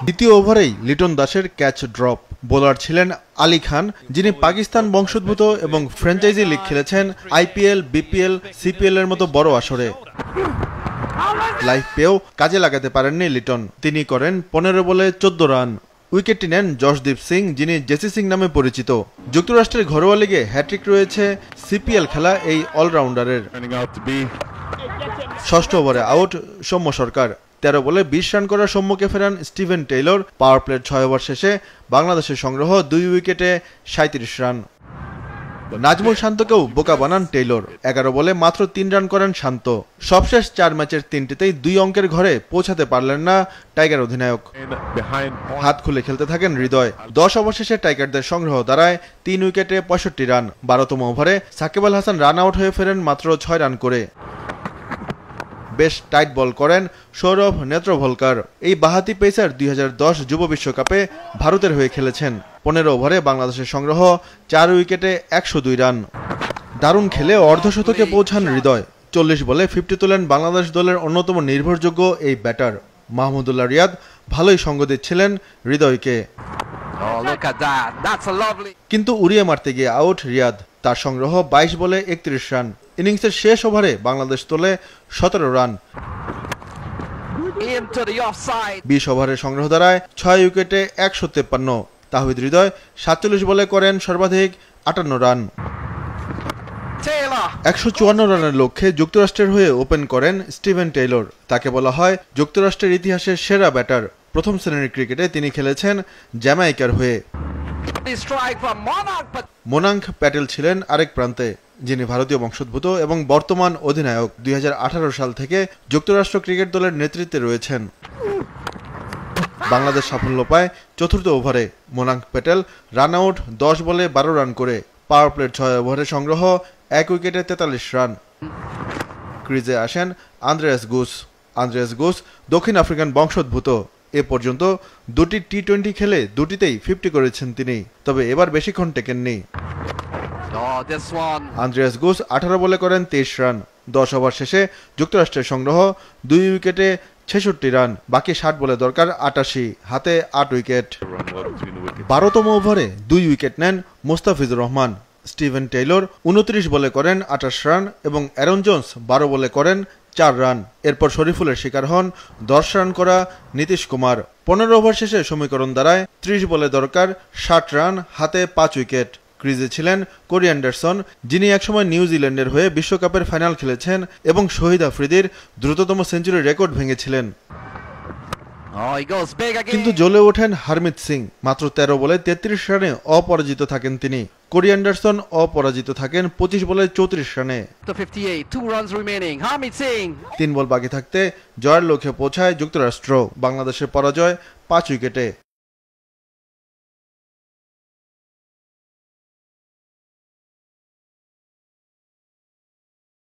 দ্বিতীয় ওভারেই লিটন দাসের catch drop. Bowler ছিলেন আলী খান, যিনি পাকিস্তান বংশোদ্ভূত এবং ফ্র্যাঞ্চাইজি লিগ খেলেছেন আইপিএল, বিপিএল, সিপিএল এর মতো বড় আসরে। লাইফ পেয়েও কাজে লাগাতে পারেননি লিটন। তিনি করেন 15 বলে 14 রান। উইকেটটি নেন জশদীপ সিং, যিনি জেসি সিং নামে পরিচিত। যুক্তরাষ্ট্রের ঘরোয়া লিগে হ্যাট্রিক রয়েছে সিপিএল খেলা এই অলরাউন্ডারের। ষষ্ঠ ওভারে আউট সৌম্য সরকার। 13 বলে 20 রান করার সৌম্যকে ফেরান স্টিভেন টেইলর। পাওয়ার প্লের 6 ওভার শেষে বাংলাদেশের সংগ্রহ 2 উইকেটে 37 রান। নাজমুল শান্তকেও বোকা বানান টেইলর। 11 বলে মাত্র 3 রান করেন শান্ত। সবশেষ 4 ম্যাচের 3টিতেই 2 অঙ্কের ঘরে পৌঁছাতে পারলেন না টাইগার অধিনায়ক। হাত খুলে খেলতে থাকেন হৃদয়। 10 ওভার শেষে টাইগারদের সংগ্রহ দাঁড়ায় 3 উইকেটে 65 রান। 12তম ওভারে সাকিব আল হাসান রান আউট হয়ে ফেরেন মাত্র 6 রান করে। বেশ টাইট বল করেন সৌরভ নেত্রভোলকার। এই বাহাতি পেসার 2010 যুব বিশ্বকাপে ভারতের হয়ে খেলেছেন। 15 ওভারে বাংলাদেশের সংগ্রহ 4 উইকেটে 102 রান। দারুণ খেলে অর্ধশতকে পৌঁছান হৃদয়। 40 বলে 50 তোলেন বাংলাদেশ দলের অন্যতম নির্ভরযোগ্য এই ব্যাটার। মাহমুদুল্লাহ রিয়াদ ভালোই সঙ্গ দিচ্ছিলেন হৃদয়কে, কিন্তু উড়িয়ে মারতে গিয়ে আউট রিয়াদ। তার সংগ্রহ 22 বলে 31 রান। ইনিংসের শেষ ওভারে বাংলাদেশ তোলে 17 রান। 20 ওভারের সংগ্রহ দাঁড়ায় 6 উইকেটে 153। তাহিদ হৃদয় 47 বলে করেন সর্বাধিক 58 রান। 154 রানের লক্ষ্যে যুক্তরাষ্ট্রের হয়ে ওপেন করেন স্টিভেন টেইলর। তাকে বলা হয় যুক্তরাষ্ট্রের ইতিহাসের সেরা ব্যাটার। প্রথম শ্রেণীর ক্রিকেটে তিনি খেলেছেন জ্যামাইকার হয়ে। মোনাঙ্ক প্যাটেল ছিলেন আরেক প্রান্তে, যিনি ভারতীয় বংশোদ্ভূত এবং বর্তমান অধিনায়ক। 2018 সাল থেকে যুক্তরাষ্ট্র ক্রিকেট দলের নেতৃত্বে রয়েছেন। বাংলাদেশ সাফল্য পায় চতুর্থ ওভারে। মোনাঙ্ক প্যাটেল রান আউট 10 বলে 12 রান করে। পাওয়ার প্লের 6 ওভারে সংগ্রহ 1 উইকেটে 43 রান। ক্রিজে আসেন আন্দ্রেয়াস গুস দক্ষিণ আফ্রিকান বংশোদ্ভূত। এ পর্যন্ত 2টি টি-20 খেলে 2টিতেই 50 করেছেন তিনি, তবে এবার বেশিক্ষণ টেকেননি। আন্দ্রেয়াস গুস 18 বলে করেন 23 রান। 10 ওভার শেষে যুক্তরাষ্ট্রের সংগ্রহ 2 উইকেটে 66 রান। বাকি 60 বলে দরকার 88, হাতে 8 উইকেট। 12তম ওভারে 2 উইকেট নেন মুস্তাফিজুর রহমান। স্টিভেন টেইলর 29 বলে করেন 28 রান এবং অ্যারন জোন্স 12 বলে করেন 4 রান। এরপর শরীফুলের শিকার হন 10 রান করা নীতিশ কুমার। 15 ওভার শেষে সমীকরণ দাঁড়ায় 30 বলে দরকার 60 রান, হাতে 5 উইকেট। ক্রিজে ছিলেন কোরি অ্যান্ডারসন, যিনি একসময় নিউজিল্যান্ডের হয়ে বিশ্বকাপের ফাইনাল খেলেছেন এবং শহীদ আফ্রিদির দ্রুততম সেঞ্চুরির রেকর্ড ভেঙেছিলেন। কিন্তু জ্বলে ওঠেন হারমিত সিং। মাত্র 13 বলে 33 রানে অপরাজিত থাকেন তিনি। কোরি অ্যান্ডারসন অপরাজিত থাকেন 25 বলে 34 রানে। 3 বল বাকি থাকতে জয়ের লক্ষ্যে পৌঁছায় যুক্তরাষ্ট্র। বাংলাদেশের পরাজয় 5 উইকেটে।